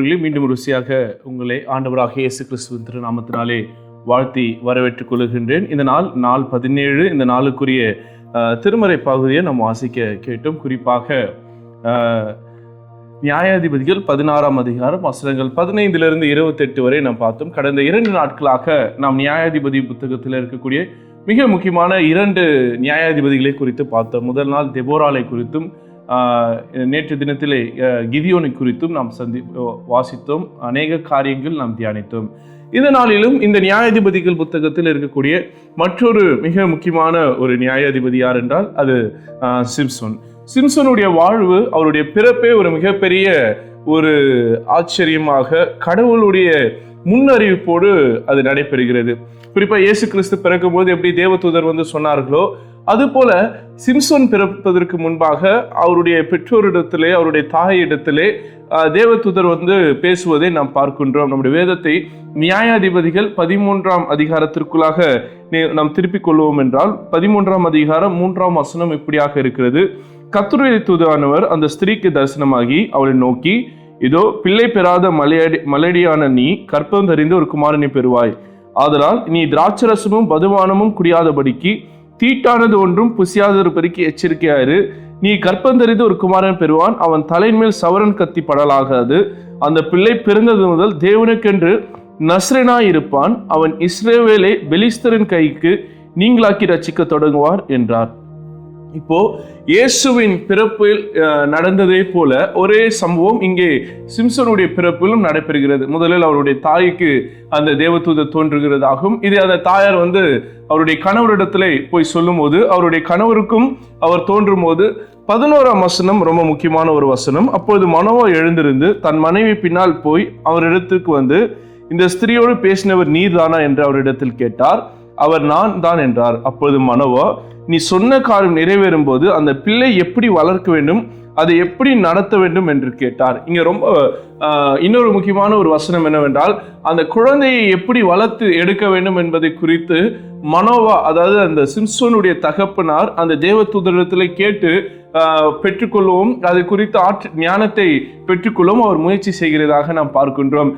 அன்புக்குரியவர்களே, மீண்டும் ருசியாக உங்களை ஆண்டவராக இயேசு கிறிஸ்துவின் திருநாமத்தினாலே வாழ்த்தி வரவேற்றுக் கொள்கின்றேன். இந்த நாள் 17 இந்த நாளுக்குரிய திருமறை பகுதியை நாம் வாசிக்க கேட்டோம். குறிப்பாக நியாயாதிபதிகள் 16ஆம் அதிகாரம் வசனங்கள் 15 to 28 வரை நாம் பார்த்தோம். கடந்த 2 நாட்களாக நாம் நியாயாதிபதி புத்தகத்தில் இருக்கக்கூடிய மிக முக்கியமான 2 நியாயாதிபதிகளை குறித்து பார்த்தோம். முதல் நாள் தெபோராலை குறித்தும் நேற்று தினத்திலே கிதியோனை குறித்தும் நாம் வாசித்தோம். அநேக காரியங்கள் நாம் தியானித்தோம். இந்த நாளிலும் இந்த நியாயாதிபதிகள் புத்தகத்தில் இருக்கக்கூடிய மற்றொரு மிக முக்கியமான ஒரு நியாயாதிபதி யார் என்றால் அது சிம்சோன். சிம்சோனுடைய வாழ்வு, அவருடைய பிறப்பே ஒரு மிகப்பெரிய ஒரு ஆச்சரியமாக கடவுளுடைய முன்னறிவிப்போடு அது நடைபெறுகிறது. குறிப்பாக இயேசு கிறிஸ்து பிறக்கும் போது எப்படி தேவதூதர் வந்து சொன்னார்களோ, அதுபோல சிம்சோன் பிறப்பதற்கு முன்பாக அவருடைய பெற்றோரிடத்திலே, அவருடைய தாயிடத்திலே தேவதூதர் வந்து பேசுவதை நாம் பார்க்கின்றோம். நம்முடைய வேதத்தை நியாயாதிபதிகள் 13ஆம் அதிகாரத்திற்குள்ளாக நாம் திருப்பிக் கொள்வோம் என்றால் 13ஆம் அதிகாரம் 3ஆம் வசனம் இப்படியாக இருக்கிறது. கர்த்தருடைய தூதனானவர் அந்த ஸ்திரீக்கு தரிசனமாகி அவளை நோக்கி, இதோ பிள்ளை பெறாத மலடியான நீ கற்பம் தரிந்து ஒரு குமாரனை பெறுவாய். ஆதலால் நீ திராட்சரசமும் மதுபானமும் குடியாதபடிக்கு தீட்டானது ஒன்றும் புசியாதபடிக்கு எச்சரிக்கையாயிரு. நீ கற்பந்தறிந்து ஒரு குமாரன் பெறுவான். அவன் தலையின் மேல் சவரன் கத்தி படலாகாது. அந்த பிள்ளை பிறந்தது முதல் தேவனுக்கென்று நஸ்ரேனாய் இருப்பான். அவன் இஸ்ரவேலை பெலிஸ்தரின் கைக்கு நீங்களாக்கி ரட்சிக்க தொடங்குவார் என்றார். இப்போ இயேசுவின் பிறப்பில் நடந்ததே போல ஒரே சம்பவம் இங்கே சிம்சோனுடைய பிறப்பிலும் நடைபெறுகிறது. முதலில் அவருடைய தாய்க்கு அந்த தேவதூதர் தோன்றுகிறதாகும். இது அந்த தாயார் வந்து அவருடைய கணவரிடத்திலே போய் சொல்லும் போது, அவருடைய கணவருக்கும் அவர் தோன்றும் போது 11ஆம் வசனம் ரொம்ப முக்கியமான ஒரு வசனம். அப்பொழுது மனோவா எழுந்திருந்து தன் மனைவி பின்னால் போய் அவரிடத்துக்கு வந்து, இந்த ஸ்திரியோடு பேசினவர் நீர் தானா என்று அவரிடத்தில் கேட்டார். அவர் நான் தான் என்றார். அப்பொழுது மனோவா, நீ சொன்ன காரியம் நிறைவேறும் போது அந்த பிள்ளை எப்படி வளர்க்க வேண்டும், அதை எப்படி நடத்த வேண்டும் என்று கேட்டார். இங்க ரொம்ப இன்னொரு முக்கியமான ஒரு வசனம் என்னவென்றால், அந்த குழந்தையை எப்படி வளர்த்து எடுக்க வேண்டும் என்பதை குறித்து மனோவா, அதாவது அந்த சிம்சோனுடைய தகப்பனார் அந்த தேவதூதரிடத்தில் கேட்டு பெற்றுக்கொள்ளவும், அது குறித்த ஞானத்தை பெற்றுக்கொள்ளவும் அவர் முயற்சி செய்கிறதாக நாம் பார்க்கின்றோம்.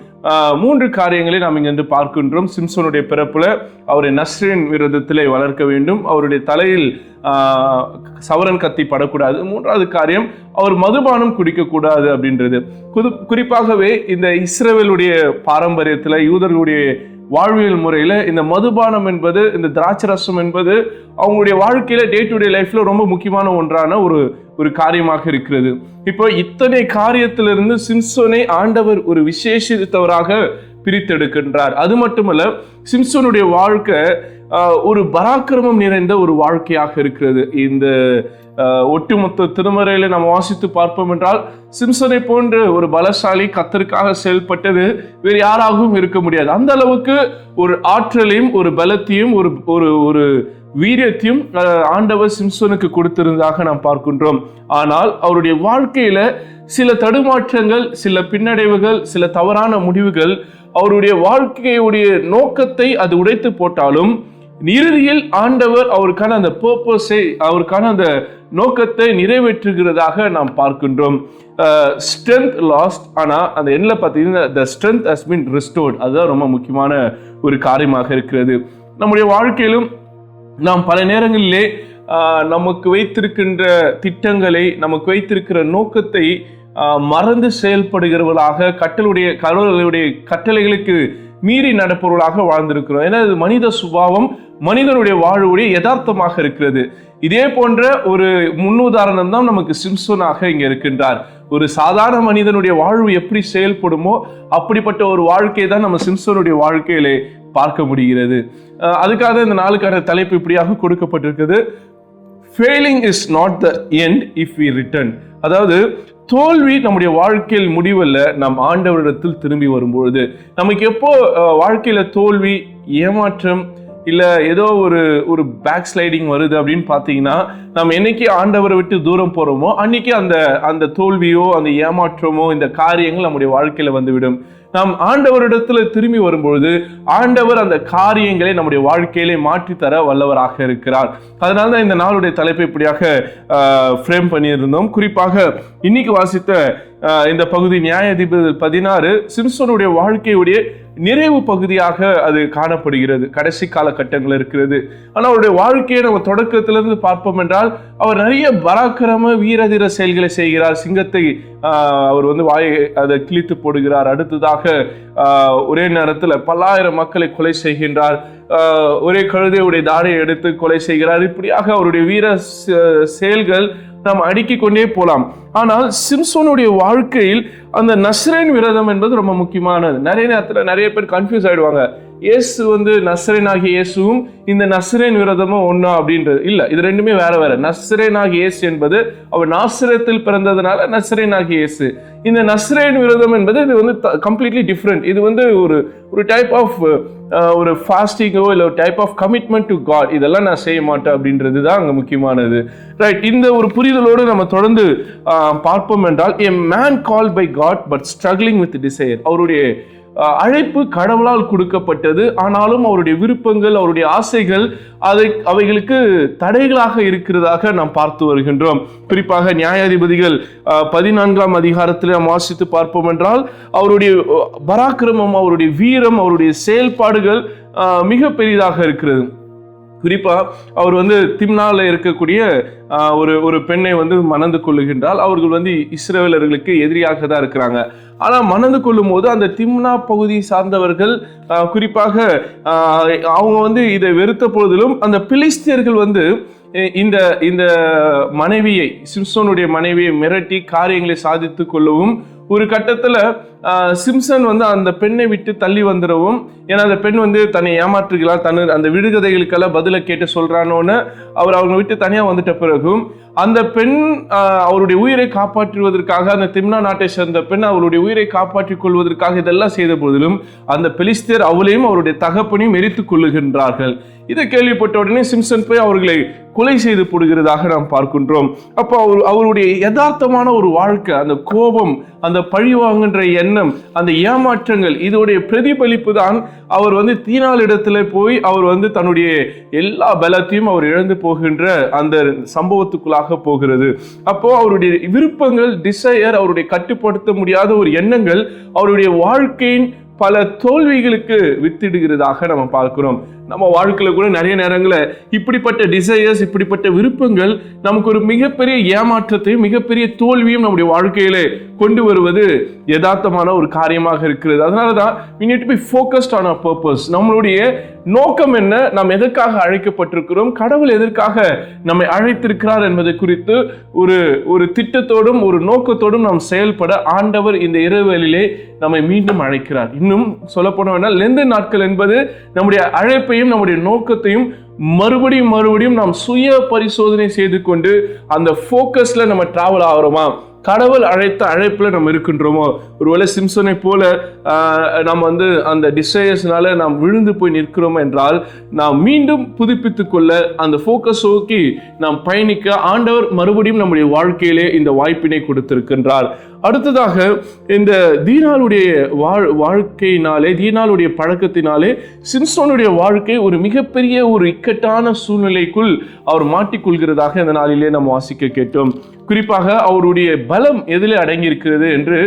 3 காரியங்களை நாம் இங்கிருந்து பார்க்கின்றோம். சிம்சோனுடைய பிறப்புல அவரை நஸ்ரேன் விரதத்திலே வளர்க்க வேண்டும், அவருடைய தலையில் சவரன் கத்தி படக்கூடாது, 3வது காரியம் அவர் மதுபானம் குடிக்கக்கூடாது அப்படின்றது. குறிப்பாகவே இந்த இஸ்ரவேலுடைய பாரம்பரியத்துல, யூதர்களுடைய வாழ்வியல் முறையில இந்த மதுபானம் என்பது, இந்த திராட்சரசம் என்பது அவங்களுடைய வாழ்க்கையில டே டு டே லைஃப்ல ரொம்ப முக்கியமான ஒன்றான ஒரு காரியமாக இருக்கிறது. இப்போ இத்தனை காரியத்திலிருந்து சிம்சோனை ஆண்டவர் ஒரு விசேஷித்தவராக பிரித்தெடுக்கின்றார். அது மட்டுமல்ல, சிம்சோனுடைய வாழ்க்கை ஒரு பராக்கிரமம் நிறைந்த ஒரு வாழ்க்கையாக இருக்கிறது. இந்த ஒட்டுமொத்த திருமறையில நம்ம வாசித்து பார்ப்போம் என்றால், சிம்சனை போன்ற ஒரு பலசாலி கர்த்தருக்காக செயல்பட்டது வேறு யாராகவும் இருக்க முடியாது. அந்த அளவுக்கு ஒரு ஆற்றலையும் ஒரு பலத்தையும் ஒரு வீரியத்தையும் ஆண்டவர் சிம்சோனுக்கு கொடுத்திருந்ததாக நாம் பார்க்கின்றோம். ஆனால் அவருடைய வாழ்க்கையில சில தடுமாற்றங்கள், சில பின்னடைவுகள், சில தவறான முடிவுகள் அவருடைய வாழ்க்கையுடைய நோக்கத்தை அது உடைத்து போட்டாலும், இறுதியில் ஆண்டவர் அவருக்கான அந்த பர்பஸை, அவருக்கான அந்த நோக்கத்தை நிறைவேற்றுகிறதாக நாம் பார்க்கின்றோம். ஸ்ட்ரென்த் லாஸ்ட், ஆனா அந்த எண்ணில் பார்த்தீங்கன்னா the strength has been restored. அதுதான் ரொம்ப முக்கியமான ஒரு காரியமாக இருக்கிறது. நம்முடைய வாழ்க்கையிலும் நாம் பல நேரங்களிலே நமக்கு வைத்திருக்கின்ற திட்டங்களை, நமக்கு வைத்திருக்கிற நோக்கத்தை மறந்து செயல்படுகிறவர்களாக, கடவுளுடைய கட்டளைகளுக்கு மீறி நடப்பவர்களாக வாழ்ந்திருக்கிறோம். ஏன்னா இது மனித சுபாவம், மனிதனுடைய வாழ்வுடைய யதார்த்தமாக இருக்கிறது. இதே போன்ற ஒரு முன்னுதாரணம் தான் நமக்கு சிம்சோனாக இங்க இருக்கின்றார். ஒரு சாதாரண மனிதனுடைய வாழ்வு எப்படி செயல்படுமோ அப்படிப்பட்ட ஒரு வாழ்க்கையை தான் நம்ம சிம்சோனுடைய வாழ்க்கையிலே பார்க்க முடிகிறது. அதுக்காக இந்த நாளுக்கான தலைப்பு இப்படியாக கொடுக்கப்பட்டிருக்கிறது. Failing is not the end if we return. அதாவது தோல்வி நம்முடைய வாழ்க்கையில் முடிவல்ல, நம் ஆண்டவரிடத்தில் திரும்பி வரும்பொழுது. நமக்கு எப்போ வாழ்க்கையில தோல்வி, ஏமாற்றம், இல்லை ஏதோ ஒரு பேக் ஸ்லைடிங் வருது அப்படின்னு பார்த்தீங்கன்னா, நம்ம என்னைக்கு ஆண்டவரை விட்டு தூரம் போகிறோமோ அன்னைக்கு அந்த தோல்வியோ அந்த ஏமாற்றமோ இந்த காரியங்கள் நம்முடைய வாழ்க்கையில் வந்துவிடும். நாம் ஆண்டவரிடத்துல திரும்பி வரும்பொழுது ஆண்டவர் அந்த காரியங்களை நம்முடைய வாழ்க்கையிலே மாற்றித்தர வல்லவராக இருக்கிறார். அதனால தான் இந்த நாளுடைய தலைப்பை இப்படியாக ஃப்ரேம் பண்ணியிருந்தோம். குறிப்பாக இன்னைக்கு வாசித்த இந்த பகுதி நியாயாதிபதிகள் 16 சிம்சோனுடைய வாழ்க்கையுடைய நிறைவு பகுதியாக அது காணப்படுகிறது. கடைசி காலகட்டங்கள் இருக்கிறது. ஆனால் அவருடைய வாழ்க்கையை நம்ம தொடக்கத்திலிருந்து பார்ப்போம் என்றால் அவர் நிறைய பராக்கிரம வீரதீர செயல்களை செய்கிறார். சிங்கத்தை அவர் வாயை அதை கிழித்து போடுகிறார். அடுத்ததாக ஒரே நேரத்தில் பல்லாயிரம் மக்களை கொலை செய்கின்றார். ஒரே கழுதையுடைய தாடையை எடுத்து கொலை செய்கிறார். இப்படியாக அவருடைய வீர செயல்கள் நாம் அடுக்கிக் கொண்டே போலாம். ஆனால் சிம்சோனுடைய வாழ்க்கையில் அந்த நஸ்ரேன் விரதம் என்பது ரொம்ப முக்கியமானது. நிறைய நேரத்தில் நிறைய பேர் கன்ஃபியூஸ் ஆயிடுவாங்க. இயேசு நஸ்ரேன் ஆகிய இயேசுவும் இந்த நஸ்ரேன் விரதமும் ஒன்னா அப்படின்றது இல்லை. இது ரெண்டுமே வேற வேற. நஸ்ரேன் ஆகிய இயேசு என்பது அவர் நாசரத்தில் பிறந்ததுனால நஸ்ரேன் ஆகிய இயேசு. இந்த நஸ்ரேன் விரதம் என்பது இது கம்ப்ளீட்லி டிஃப்ரெண்ட். இது ஒரு டைப் ஆஃப் ஒரு ஃபாஸ்டிங்கோ இல்லை ஒரு type of commitment to God. இதெல்லாம் நான் செய்ய மாட்டேன் அப்படின்றது தான் அங்கே முக்கியமானது. ரைட். இந்த ஒரு புரிதலோடு நம்ம தொடர்ந்து பார்ப்போம் என்றால் a man called by God but struggling with desire. அவருடைய அழைப்பு கடவுளால் கொடுக்கப்பட்டது. ஆனாலும் அவருடைய விருப்பங்கள் அவருடைய ஆசைகள் அவைகளுக்கு தடைகளாக இருக்கிறதாக நாம் பார்த்து வருகின்றோம். குறிப்பாக நியாயாதிபதிகள் 14ஆம் அதிகாரத்தில் நாம் வாசித்து பார்ப்போம் என்றால் அவருடைய பராக்கிரமம் அவருடைய வீரம் அவருடைய செயல்பாடுகள் மிக பெரிதாக இருக்கிறது. குறிப்பா அவர் திம்னால இருக்கக்கூடிய ஒரு பெண்ணை மணந்து கொள்ளுகின்றால். அவர்கள் இஸ்ரவேலர்களுக்கு எதிரியாக தான் இருக்கிறாங்க. ஆனால் மணந்து கொள்ளும் போது அந்த திம்னா பகுதியை சார்ந்தவர்கள் குறிப்பாக அவங்க இதை வெறுத்த போதிலும் அந்த பிலிஸ்தியர்கள் இந்த மனைவியை சிம்சோனுடைய மனைவியை மிரட்டி காரியங்களை சாதித்து கொள்ளவும் ஒரு கட்டத்துல சிம்சன் அந்த பெண்ணை விட்டு தள்ளி வந்துடவும், ஏன்னா அந்த பெண் தன்னை ஏமாற்றுகிறார், அந்த விடுகதைகளுக்கெல்லாம் பதிலை கேட்டு சொல்றானோன்னு அவங்க விட்டு தனியா வந்துட்ட பிறகும் அந்த பெண் அவருடைய உயிரை காப்பாற்றுவதற்காக அந்த திம்னா நாட்டை சேர்ந்த பெண் அவருடைய உயிரை காப்பாற்றிக் கொள்வதற்காக இதெல்லாம் செய்த போதிலும் அந்த பெலிஸ்தியர் அவளையும் அவருடைய தகப்பனையும் எரித்துக் கொள்ளுகின்றார்கள். இதை கேள்விப்பட்ட உடனே சிம்சன் போய் அவர்களை கொலை செய்து போடுகிறதாக நாம் பார்க்கின்றோம். அப்போ அவருடைய யதார்த்தமான ஒரு வாழ்க்கை, அந்த கோபம், அந்த பழிவாங்குகின்ற எண்ணம், அந்த ஏமாற்றங்கள், இதோடைய பிரதிபலிப்பு தான் அவர் தீனாள் இடத்துல போய் அவர் தன்னுடைய எல்லா பலத்தையும் அவர் இழந்து போகின்ற அந்த சம்பவத்துக்குள்ளாக போகிறது. அப்போ அவருடைய விருப்பங்கள், டிசையர், அவருடைய கட்டுப்படுத்த முடியாத ஒரு எண்ணங்கள் அவருடைய வாழ்க்கையின் பல தோல்விகளுக்கு வித்திடுகிறதாக நம்ம பார்க்கிறோம். நம்ம வாழ்க்கையில கூட நிறைய நேரங்களில் இப்படிப்பட்ட டிசையர்ஸ், இப்படிப்பட்ட விருப்பங்கள் நமக்கு ஒரு மிகப்பெரிய ஏமாற்றத்தையும் மிகப்பெரிய தோல்வியும் நம்முடைய வாழ்க்கையிலே கொண்டு வருவது யதார்த்தமான ஒரு காரியமாக இருக்கிறது. அதனாலதான் we need to be focused on our purpose. நம்மளுடைய நோக்கம் என்ன, நாம் எதற்காக அழைக்கப்பட்டிருக்கிறோம், கடவுள் எதற்காக நம்மை அழைத்திருக்கிறார் என்பதை குறித்து ஒரு திட்டத்தோடும் ஒரு நோக்கத்தோடும் நாம் செயல்பட ஆண்டவர் இந்த இரவுகளிலே நம்மை மீண்டும் அழைக்கிறார். இன்னும் சொல்ல போனோம்னா லெந்து நாட்கள் என்பது நம்முடைய அழைப்பையும் நம்முடைய நோக்கத்தையும் மறுபடியும் நாம் சுய பரிசோதனை செய்து கொண்டு அந்த போக்கஸ்ல நம்ம டிராவல் ஆகிறோமா, கடவுள் அழைத்த அழைப்புல நம்ம இருக்கின்றோமோ. ஒருவேளை சிம்சனை போல நாம் அந்த டிசையர்ஸ்னால நாம் விழுந்து போய் நிற்கிறோம் என்றால் நாம் மீண்டும் புதுப்பித்துக் கொள்ள அந்த போக்கஸ் நோக்கி நாம் பயணிக்க ஆண்டவர் மறுபடியும் நம்முடைய வாழ்க்கையிலே இந்த வாய்ப்பினை கொடுத்திருக்கின்றார். அடுத்ததாக இந்த தீனாளுடைய வாழ்க்கையினாலே, தீனாளுடைய பழக்கத்தினாலே சிம்சோனுடைய வாழ்க்கை ஒரு மிகப்பெரிய ஒரு இக்கட்டான சூழ்நிலைக்குள் அவர் மாட்டிக்கொள்கிறதாக இந்த நாளிலே நாம் வாசிக்க கேட்டோம். குறிப்பாக அவருடைய பலம் எதிலே அடங்கி இருக்கிறது என்று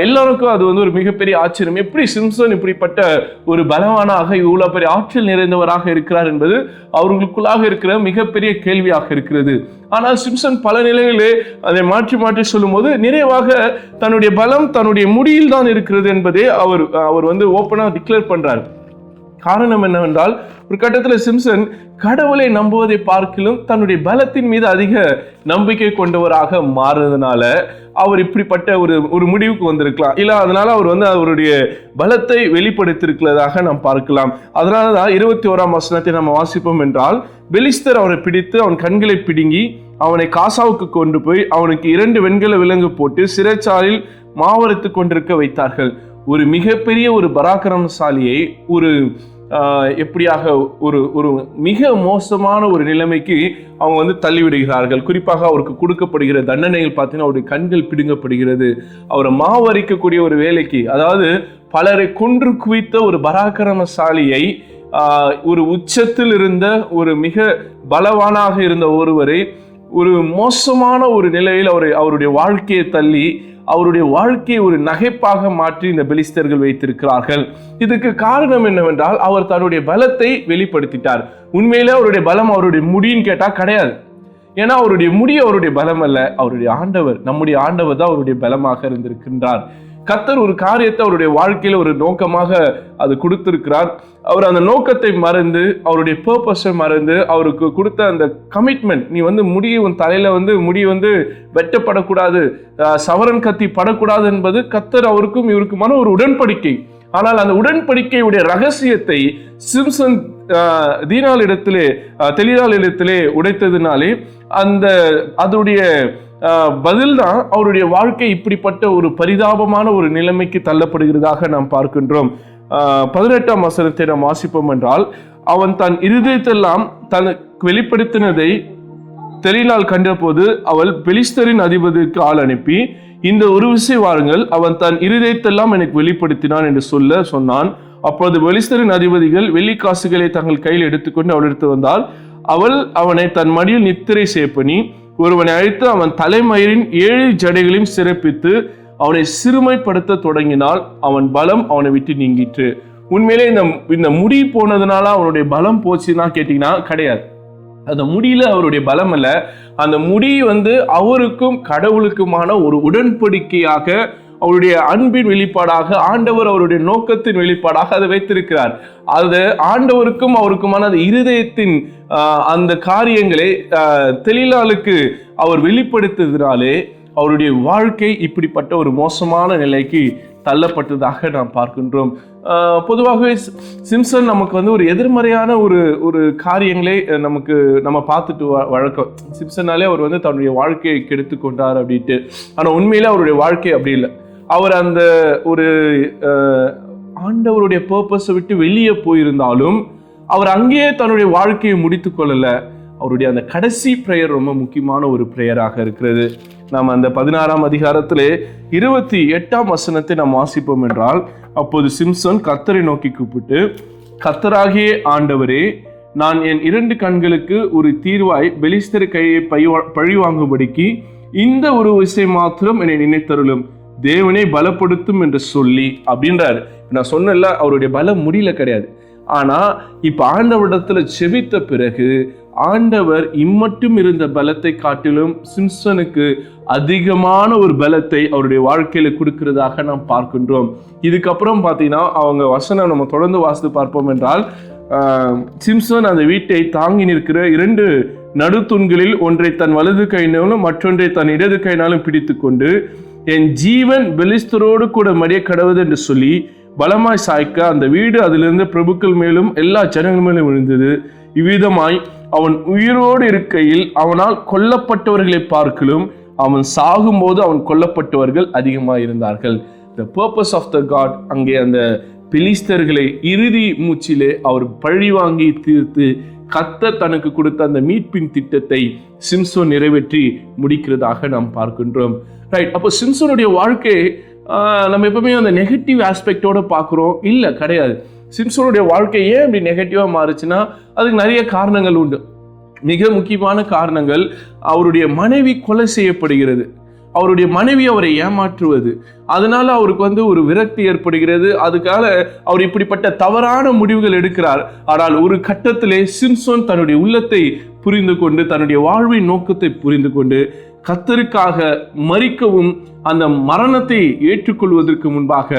எல்லாருக்கும் அது ஒரு மிகப்பெரிய ஆச்சரியம். எப்படி சிம்சன் இப்படிப்பட்ட ஒரு பலவானாக இவ்வளவு பெரிய ஆற்றல் நிறைந்தவராக இருக்கிறார் என்பது அவர்களுக்குள்ளாக இருக்கிற மிகப்பெரிய கேள்வியாக இருக்கிறது. ஆனால் சிம்சன் பல நிலைகளிலே அதை மாற்றி சொல்லும் போது நிறைவாக தன்னுடைய பலம் தன்னுடைய முடியில் தான் இருக்கிறது என்பதே அவர் ஓப்பனா டிக்ளேர் பண்றார். காரணம் என்னவென்றால் ஒரு கட்டத்தில் சிம்சன் கடவுளை நம்புவதை பார்க்கிலும் தன்னுடைய பலத்தின் மீது அதிக நம்பிக்கை கொண்டவராக மாறுறதுனால அவர் இப்படிப்பட்ட ஒரு முடிவுக்கு வந்திருக்கலாம். இல்ல அதனால அவர் அவருடைய பலத்தை வெளிப்படுத்தியிருக்கிறதாக நாம் பார்க்கலாம். அதனாலதான் 21ஆம் வசனத்தை நம்ம வாசிப்போம் என்றால், பெலிஸ்தர் அவரை பிடித்து அவன் கண்களை பிடுங்கி அவனை காசாவுக்கு கொண்டு போய் அவனுக்கு 2 வெண்கல விலங்கு போட்டு சிறைச்சாலையில் மாவரைத்து கொண்டிருக்க வைத்தார்கள். ஒரு மிகப்பெரிய ஒரு பராக்கிரமசாலியை எப்படியாக ஒரு மிக மோசமான ஒரு நிலைமைக்கு அவங்க தள்ளிவிடுகிறார்கள். குறிப்பாக அவருக்கு கொடுக்கப்படுகிற தண்டனைகள் பார்த்தீங்கன்னா அவருடைய கண்கள் பிடுங்கப்படுகிறது. அவரை மாவரிக்கக்கூடிய ஒரு வேலைக்கு, அதாவது பலரை கொன்று குவித்த ஒரு பராக்கிரமசாலியை, ஒரு உச்சத்தில் இருந்த ஒரு மிக பலவானாக இருந்த ஒருவரை ஒரு மோசமான ஒரு நிலையில் அவருடைய வாழ்க்கையை தள்ளி அவருடைய வாழ்க்கையை ஒரு நகைப்பாக மாற்றி இந்த பெலிஸ்தர்கள் வைத்திருக்கிறார்கள். இதுக்கு காரணம் என்னவென்றால் அவர் தன்னுடைய பலத்தை வெளிப்படுத்திட்டார். உண்மையிலே அவருடைய பலம் அவருடைய முடின்னு கேட்டா கிடையாது. ஏன்னா அவருடைய முடி அவருடைய பலம் அல்ல, அவருடைய ஆண்டவர், நம்முடைய ஆண்டவர் தான் அவருடைய பலமாக இருந்திருக்கின்றார். கர்த்தர் ஒரு காரியத்தை அவருடைய வாழ்க்கையில ஒரு நோக்கமாக அது கொடுத்திருக்கிறார். அவர் அந்த நோக்கத்தை மறந்து, அவருடைய பர்பஸை மறந்து, அவருக்கு கொடுத்த அந்த கமிட்மெண்ட், நீ முடி உன் தலையில முடி வெட்டப்படக்கூடாது, சவரன் கத்தி படக்கூடாது என்பது கர்த்தர் அவருக்கும் இவருக்குமான ஒரு உடன்படிக்கை. ஆனால் அந்த உடன்படிக்கையுடைய ரகசியத்தை சிம்சன் தெலீலாளிடத்திலே உடைத்ததினாலே அதனுடைய பதில் தான் அவருடைய வாழ்க்கை இப்படிப்பட்ட ஒரு பரிதாபமான ஒரு நிலைமைக்கு தள்ளப்படுகிறதாக நாம் பார்க்கின்றோம். 18ஆம் வசனத்தை நாம் வாசிப்போம் என்றால், அவன் தன் இருதயத்தெல்லாம் தனக்கு வெளிப்படுத்தினதை தெலீலாள் கண்டபோது அவள் பெலிஸ்தரின் அதிபதிக்கு ஆள் அனுப்பி, இந்த ஒரு விஷயம் வாருங்கள், அவன் தன் இருதயத்தெல்லாம் எனக்கு வெளிப்படுத்தினான் என்று சொன்னான். அப்பொழுது பெலிஸ்தரின் அதிபதிகள் வெள்ளிக்காசுகளை தங்கள் கையில் எடுத்துக்கொண்டு அவளிடத்து வந்தால், அவள் அவனை தன் மடியில் நித்திரை செய்யப்பணி ஒருவனை அழைத்து அவன் தலைமயிரின் 7 ஜடைகளையும் சிறப்பித்து அவனை சிறுமைப்படுத்த தொடங்கினால் அவன் பலம் அவனை விட்டு நீங்கிற்று. உண்மையிலே இந்த முடி போனதுனால அவனுடைய பலம் போச்சுன்னா கேட்டீங்கன்னா கிடையாது. அந்த முடியில அவருடைய பலம் அல்ல, அந்த முடி அவருக்கும் கடவுளுக்குமான ஒரு உடன்படிக்கையாக, அவருடைய அன்பின் வெளிப்பாடாக, ஆண்டவர் அவருடைய நோக்கத்தின் வெளிப்பாடாக அதை வைத்திருக்கிறார். அது ஆண்டவருக்கும் அவருக்குமான அந்த இருதயத்தின் அந்த காரியங்களை தெலீலாளுக்கு அவர் வெளிப்படுத்துவதனாலே அவருடைய வாழ்க்கை இப்படிப்பட்ட ஒரு மோசமான நிலைக்கு தள்ளப்பட்டதாக நாம் பார்க்கின்றோம். பொதுவாகவே சிம்சன் நமக்கு ஒரு எதிர்மறையான ஒரு காரியங்களே நம்ம பார்த்துட்டு வழக்கம். சிம்சனாலே அவர் தன்னுடைய வாழ்க்கையை கெடுத்து கொண்டார் அப்படின்ட்டு. ஆனால் உண்மையிலே அவருடைய வாழ்க்கை அப்படி இல்லை. அவர் அந்த ஒரு ஆண்டவருடைய பர்பஸை விட்டு வெளியே போயிருந்தாலும் அவர் அங்கேயே தன்னுடைய வாழ்க்கையை முடித்து கொள்ளல. அவருடைய அந்த கடைசி பிரேயர் ரொம்ப முக்கியமான ஒரு பிரேயராக இருக்கிறது. நாம் அந்த 16ஆம் அதிகாரத்திலே 28ஆம் வசனத்தை நாம் வாசிப்போம் என்றால், அப்போது சிம்சன் கர்த்தரை நோக்கி கூப்பிட்டு, கர்த்தராகிய ஆண்டவரே, நான் என் 2 கண்களுக்கு ஒரு தீர்வாய் பெலிஸ்தர் கையை பழிவாங்கும்படிக்கு இந்த ஒரு விஷயம் மாத்திரம் என்னை நினைத்தருளும், தேவனை பலப்படுத்தும் என்று சொல்லி அப்படின்றாரு. நான் சொன்னல, அவருடைய பலம் முடியல கிடையாது. ஆனா இப்ப ஆண்டவரிடத்துல செபித்த பிறகு ஆண்டவர் இம்மட்டும் இருந்த பலத்தை காட்டிலும் சிம்சனுக்கு அதிகமான ஒரு பலத்தை அவருடைய வாழ்க்கையில கொடுக்கிறதாக நாம் பார்க்கின்றோம். இதுக்கப்புறம் பார்த்தீங்கன்னா அவங்க வசனம் நம்ம தொடர்ந்து வாசித்து பார்ப்போம் என்றால், சிம்சன் அந்த வீட்டை தாங்கி நிற்கிற 2 நடுத்தூண்களில் ஒன்றை தன் வலது கையினாலும் மற்றொன்றை தன் இடது கையினாலும் பிடித்து கொண்டு, என் ஜீவன் பெலிஸ்தரோடு கூட மடிய கடவுது என்று சொல்லி பலமாய் சாய்க்க அந்த வீடு அதிலிருந்து பிரபுக்கள் மேலும் எல்லா ஜனங்கள் மேலும் விழுந்தது. இவ்விதமாய் அவன் உயிரோடு இருக்கையில் அவனால் கொல்லப்பட்டவர்களை பார்க்கலும் அவன் சாகும்போது அவன் கொல்லப்பட்டவர்கள் அதிகமாக இருந்தார்கள். The purpose of the God, அங்கே அந்த பெலிஸ்தர்களை இறுதி மூச்சிலே அவர் பழி வாங்கி தீர்த்து கர்த்தர் தனக்கு கொடுத்த அந்த மீட்பின் திட்டத்தை சிம்சோன் நிறைவேற்றி முடிக்கிறதாக நாம் பார்க்கின்றோம். ரைட். அப்போ சிம்சோனுடைய வாழ்க்கை நம்ம எப்பவுமே அந்த நெகட்டிவ் ஆஸ்பெக்டோட பார்க்குறோம், இல்லை கிடையாது. சிம்சோனுடைய வாழ்க்கை ஏன் இப்படி நெகட்டிவாக மாறுச்சுன்னா அதுக்கு நிறைய காரணங்கள் உண்டு. மிக முக்கியமான காரணங்கள், அவருடைய மனைவி கொலை செய்யப்படுகிறது, அவருடைய மனைவி அவரை ஏமாற்றுவது, அதனால அவருக்கு ஒரு விரக்தி ஏற்படுகிறது. அதுக்காக அவர் இப்படிப்பட்ட தவறான முடிவுகள் எடுக்கிறார். ஆனால் ஒரு கட்டத்திலே சிம்சோன் தன்னுடைய உள்ளத்தை புரிந்து கொண்டு, தன்னுடைய வாழ்வின் நோக்கத்தை புரிந்து கொண்டு, கர்த்தருக்காக மரிக்கவும் அந்த மரணத்தை ஏற்றுக்கொள்வதற்கு முன்பாக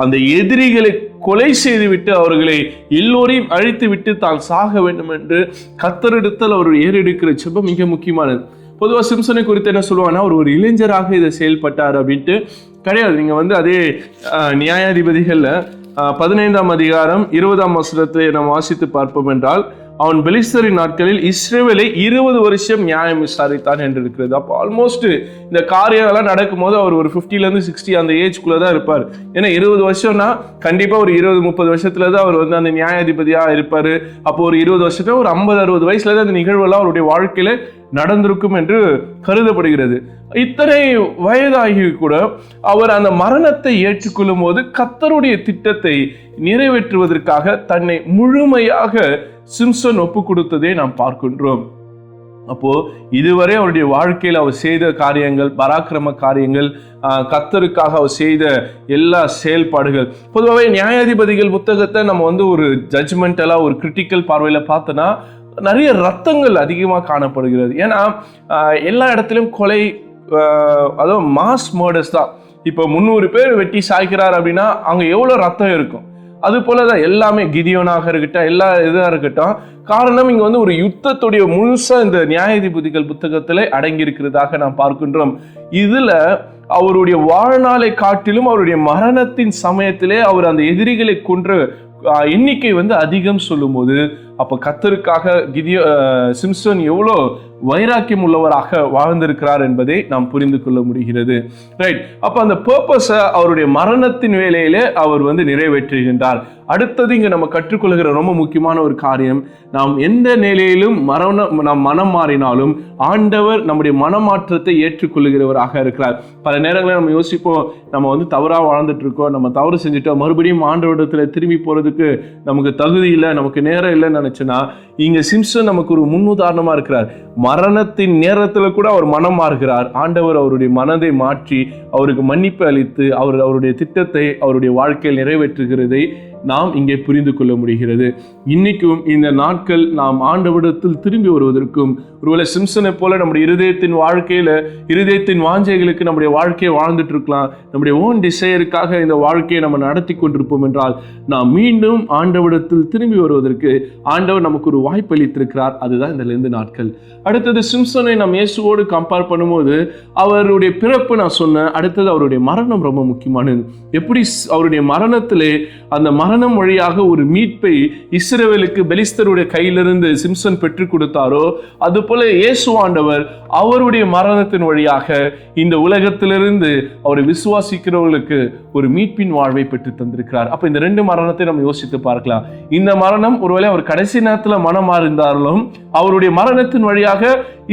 அந்த எதிரிகளை கொலை செய்துவிட்டு அவர்களை எல்லோரையும் அழித்து விட்டு தான் சாக வேண்டும் என்று கர்த்தரிடத்தில் அவர் ஏறெடுக்கிற ஜெபம் மிக முக்கியமானது. பொதுவாக சிம்சனை குறித்து என்ன சொல்லுவாங்கன்னா, அவர் ஒரு இளைஞராக இதை செயல்பட்டார் அப்படின்ட்டு கிடையாது. நீங்கள் அதே நியாயாதிபதிகளில் 15ஆம் அதிகாரம் 20ஆம் வசனத்தை நாம் வாசித்து பார்ப்போம் என்றால், அவன் பெலிஸ்தரின் நாட்களில் இஸ்ரவேலை 20 வருஷம் நியாயம் விசாரித்தான் என்று இருக்கிறது. அப்போ ஆல்மோஸ்ட் இந்த காரியங்கள்லாம் நடக்கும்போது அவர் ஒரு 50லேருந்து 60 அந்த ஏஜ்குள்ளே தான் இருப்பார். ஏன்னா 20 வருஷம்னா கண்டிப்பாக ஒரு 20-30 வருஷத்துல தான் அவர் அந்த நியாயாதிபதியாக இருப்பார். அப்போ ஒரு 20 வருஷத்துல ஒரு 50-60 வயசுல தான் அந்த நிகழ்வெல்லாம் அவருடைய வாழ்க்கையில நடந்திருக்கும் என்று கருதப்படுகிறது. இத்தனை வயதாகி கூட அவர் அந்த மரணத்தை ஏற்றுக்கொள்ளும் போது கர்த்தருடைய திட்டத்தை நிறைவேற்றுவதற்காக தன்னை முழுமையாக சிம்சன் ஒப்பு கொடுத்ததை நாம் பார்க்கின்றோம். அப்போ இதுவரை அவருடைய வாழ்க்கையில் அவர் செய்த காரியங்கள், பராக்கிரம காரியங்கள், கர்த்தருக்காக அவர் செய்த எல்லா செயல்பாடுகள். பொதுவாகவே நியாயாதிபதிகள் புத்தகத்தை நம்ம ஒரு ஜட்ஜ்மெண்டலா ஒரு கிரிட்டிக்கல் பார்வையில் பார்த்தோன்னா நிறைய ரத்தங்கள் அதிகமாக காணப்படுகிறது. ஏன்னா எல்லா இடத்துலையும் கொலை, அதுவும் மாஸ் மர்டர்ஸ் தான். இப்போ 300 பேர் வெட்டி சாய்க்கிறார் அப்படின்னா அங்கே எவ்வளோ ரத்தம் இருக்கும். அது போல தான் எல்லாமே, கிதியோனாக இருக்கட்டும், எல்லா இதாக இருக்கட்டும். காரணம் இங்கே ஒரு யுத்தத்துடைய முழுசா இந்த நியாயாதிபதிகள் புத்தகத்தில் அடங்கி இருக்கிறதாக நாம் பார்க்கின்றோம். இதில் அவருடைய வாழ்நாளை காட்டிலும் அவருடைய மரணத்தின் சமயத்திலே அவர் அந்த எதிரிகளை கொன்ற எண்ணிக்கை அதிகம் சொல்லும்போது, அப்போ கர்த்தருக்காக சிம்சன் எவ்வளோ வைராக்கியம் உள்ளவராக வாழ்ந்திருக்கிறார் என்பதை நாம் புரிந்து கொள்ள முடிகிறது. ரைட். அப்போ அந்த பர்பஸை அவருடைய மரணத்தின் வேலையிலே அவர் நிறைவேற்றுகின்றார். அடுத்தது இங்கே நம்ம கற்றுக்கொள்கிற ரொம்ப முக்கியமான ஒரு காரியம், நாம் எந்த நிலையிலும் நாம் மனம் மாறினாலும் ஆண்டவர் நம்முடைய மனமாற்றத்தை ஏற்றுக்கொள்கிறவராக இருக்கிறார். பல நேரங்களில் நம்ம யோசிப்போம், நம்ம தவறாக வாழ்ந்துட்டு இருக்கோம், நம்ம தவறு செஞ்சுட்டோம், மறுபடியும் ஆண்டவரிடத்தில் திரும்பி போகிறதுக்கு நமக்கு தகுதி இல்லை, நமக்கு நேரம் இல்லைன்னு நினச்சோன்னா, இங்கே சிம்சன் நமக்கு ஒரு முன்னுதாரணமாக இருக்கிறார். மரணத்தின் நேரத்தில் கூட அவர் மனம் மாறுகிறார். ஆண்டவர் அவருடைய மனதை மாற்றி அவருக்கு மன்னிப்பு அளித்து அவருடைய திட்டத்தை அவருடைய வாழ்க்கையில் நிறைவேற்றுகிறதை நாம் இங்கே புரிந்து கொள்ள முடிகிறது. இன்னைக்கும் இந்த நாட்கள் நாம் ஆண்டவரிடத்தில் திரும்பி வருவதற்கும், ஒருவேளை சிம்சனை போல நம்முடைய இருதயத்தின் வாஞ்சைகளுக்கு நம்முடைய வாழ்க்கையை வாழ்ந்துட்டு இருக்கலாம், நம்முடைய ஓன் டிசையருக்காக இந்த வாழ்க்கையை நம்ம நடத்தி கொண்டிருப்போம் என்றால், நாம் மீண்டும் ஆண்டவரிடத்தில் திரும்பி வருவதற்கு ஆண்டவர் நமக்கு ஒரு வாய்ப்பு அளித்திருக்கிறார். அதுதான் இந்த 2 நாட்கள். அடுத்தது சிம்சனை நாம் இயேசுவோடு கம்பேர் பண்ணும்போது அவருடைய பிறப்பு நான் சொன்னேன். அடுத்தது அவருடைய மரணம் ரொம்ப முக்கியமானது. எப்படி அவருடைய மரணத்திலே அந்த மரணம் வழியாக ஒரு மீட்பை இஸ்ரவேலுக்கு பெலிஸ்தருடைய கையிலிருந்து சிம்சன் பெற்றுக் கொடுத்தாரோ, அது போல இயேசு ஆண்டவர் அவருடைய மரணத்தின் வழியாக இந்த உலகத்திலிருந்து அவரை விசுவாசிக்கிறவர்களுக்கு ஒரு மீட்பின் வாழ்வை பெற்று தந்திருக்கிறார். அப்ப இந்த 2 மரணத்தை நம்ம யோசித்து பார்க்கலாம். இந்த மரணம் ஒருவேளை அவர் கடைசி நேரத்தில் மனம் மாறிந்தாலும் அவருடைய மரணத்தின் வழியாக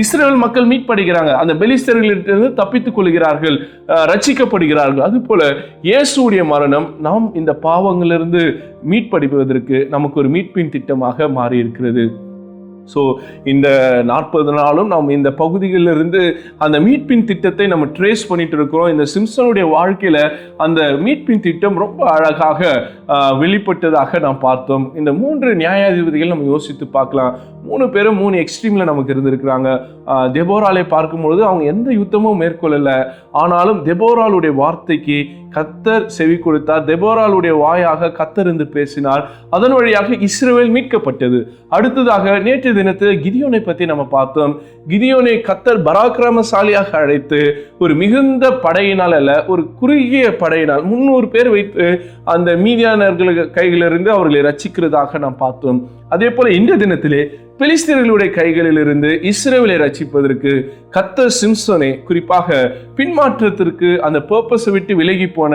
இஸ்ரவேல் மக்கள் மீட்படுகிறாங்க, அந்த பெலிஸ்தர்களிலிருந்து தப்பித்துக் கொள்கிறார்கள், ரட்சிக்கப்படுகிறார்கள். அது போல இயேசுடைய மரணம் நாம் இந்த பாவங்களிலிருந்து மீட்படுவதற்கு நமக்கு ஒரு மீட்பின் திட்டமாக மாறி இருக்கிறது. ஸோ இந்த 40 நாளும் நாம் இந்த பகுதிகளிலிருந்து அந்த மீட்பின் திட்டத்தை நம்ம ட்ரேஸ் பண்ணிட்டு இருக்கிறோம். இந்த சிம்சனுடைய வாழ்க்கையில அந்த மீட்பின் திட்டம் ரொம்ப அழகாக வெளிப்பட்டதாக நாம் பார்த்தோம். இந்த 3 நியாயாதிபதிகள் நம்ம யோசித்து பார்க்கலாம். 3 பேரும் 3 எக்ஸ்ட்ரீம்ல நமக்கு இருந்திருக்கிறாங்க. தெபோராலை பார்க்கும்பொழுது அவங்க எந்த யுத்தமும் மேற்கொள்ளல, ஆனாலும் தெபோராளுடைய வார்த்தைக்கு கர்த்தர் செவி கொடுத்தார். தெபோராளுடைய வாயாக கர்த்தர் இருந்து பேசினார். அதன் வழியாக இஸ்ரவேல் மீட்கப்பட்டது. அடுத்ததாக நேற்று தினத்தில் கிதியோனை பற்றி நம்ம பார்த்தோம். கிதியோனை கர்த்தர் பராக்கிரமசாலியாக அழைத்து ஒரு மிகுந்த படையினால் அல்ல, ஒரு குறுகிய படையினால் 300 பேர் வைத்து அந்த மீதியானர்களுக்கு கைகளிலிருந்து அவர்களை ரட்சிக்கிறதாக நாம் பார்த்தோம். அதே போல இந்த தினத்திலே பெலிஸ்தர்களுடைய கைகளில் இருந்து இஸ்ரவேலை ரட்சிப்பதற்கு கர்த்தர் சிம்சனை குறிப்பாக பின்மாற்றத்திற்கு அந்த பர்பஸை விட்டு விலகி போன,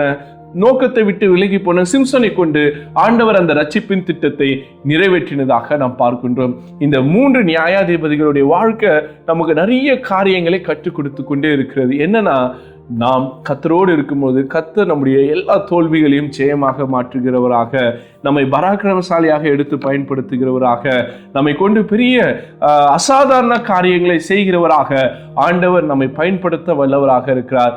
நோக்கத்தை விட்டு விலகி போன சிம்சனை கொண்டு ஆண்டவர் அந்த ரட்சிப்பின் திட்டத்தை நிறைவேற்றினதாக நாம் பார்க்கின்றோம். இந்த 3 நியாயாதிபதிகளுடைய வாழ்க்கை நமக்கு நிறைய காரியங்களை கற்றுக் கொடுத்து கொண்டே இருக்கிறது. என்னன்னா, நாம் கர்த்தரோடு இருக்கும்போது கர்த்தர் நம்முடைய எல்லா தோல்விகளையும் ஜெயமாக மாற்றுகிறவராக, நம்மை பராக்கிரமசாலியாக எடுத்து பயன்படுத்துகிறவராக, நம்மை கொண்டு பெரிய அசாதாரண காரியங்களை செய்கிறவராக ஆண்டவர் நம்மை பயன்படுத்த வல்லவராக இருக்கிறார்.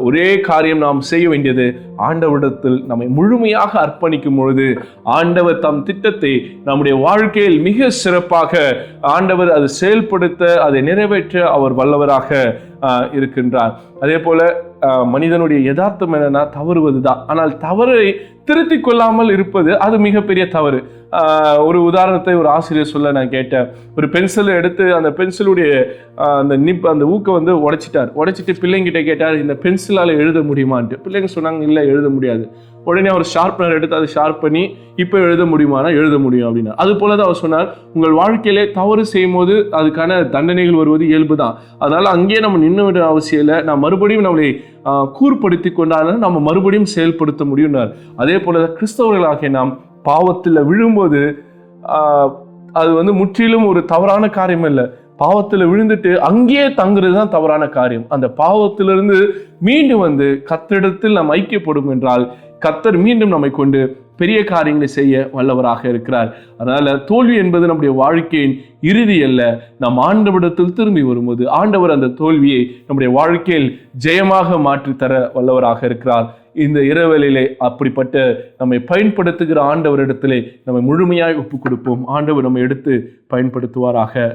ஒரே காரியம் நாம் செய்ய வேண்டியது, ஆண்டவரிடத்தில் நம்மை முழுமையாக அர்ப்பணிக்கும் பொழுது ஆண்டவர் தம் திட்டத்தை நம்முடைய வாழ்க்கையில் மிக சிறப்பாக ஆண்டவர் அதை செயல்படுத்த, அதை நிறைவேற்ற அவர் வல்லவராக இருக்கின்றார். அதே போல மனிதனுடைய யதார்த்தம் என்னன்னா, தவறுவதுதான். ஆனால் தவறை திருத்திக் கொள்ளாமல் இருப்பது அது மிகப்பெரிய தவறு. ஒரு உதாரணத்தை ஒரு ஆசிரியர் சொல்ல நான் கேட்டேன். ஒரு பென்சிலை எடுத்து அந்த பென்சிலுடைய அந்த ஊக்கை உடைச்சிட்டு பிள்ளைங்கிட்ட கேட்டார், இந்த பென்சிலால் எழுத முடியுமான்ட்டு. பிள்ளைங்க சொன்னாங்க, இல்லை எழுத முடியாது. உடனே அவர் ஷார்ப்னர் எடுத்து அதை ஷார்ப் பண்ணி இப்போ எழுத முடியுமானா எழுத முடியும் அப்படின்னா. அது போல தான் அவர் சொன்னார், உங்கள் வாழ்க்கையிலே தவறு செய்யும் போது அதுக்கான தண்டனைகள் வருவது இயல்பு தான். அதனால அங்கேயே நம்ம நின்று விட அவசியம் இல்லை. நான் மறுபடியும் நம்மளை கூர்படுத்தி கொண்டாலும் நம்ம மறுபடியும் செயல்படுத்த முடியும்னார். அதே போல கிறிஸ்தவர்களாகிய நாம் பாவத்தில் விழும்போது அது முற்றிலும் ஒரு தவறான காரியம் இல்லை. பாவத்தில் விழுந்துட்டு அங்கேயே தங்குறது தான் தவறான காரியம். அந்த பாவத்திலிருந்து மீண்டும் கர்த்தரிடத்தில் நாம் ஐக்கியப்படும் என்றால் கர்த்தர் மீண்டும் நம்மை கொண்டு பெரிய காரியங்களை செய்ய வல்லவராக இருக்கிறார். அதனால தோல்வி என்பது நம்முடைய வாழ்க்கையின் இறுதி அல்ல. நாம் ஆண்டவரிடத்தில் திரும்பி வரும்போது ஆண்டவர் அந்த தோல்வியை நம்முடைய வாழ்க்கையில் ஜெயமாக மாற்றி தர வல்லவராக இருக்கிறார். இந்த இரவலிலே அப்படிப்பட்ட நம்மை பயன்படுத்துகிற ஆண்டவரிடத்திலே நம்மை முழுமையாய் ஒப்புக் கொடுப்போம். ஆண்டவர் நம்மை எடுத்து பயன்படுத்துவாராக.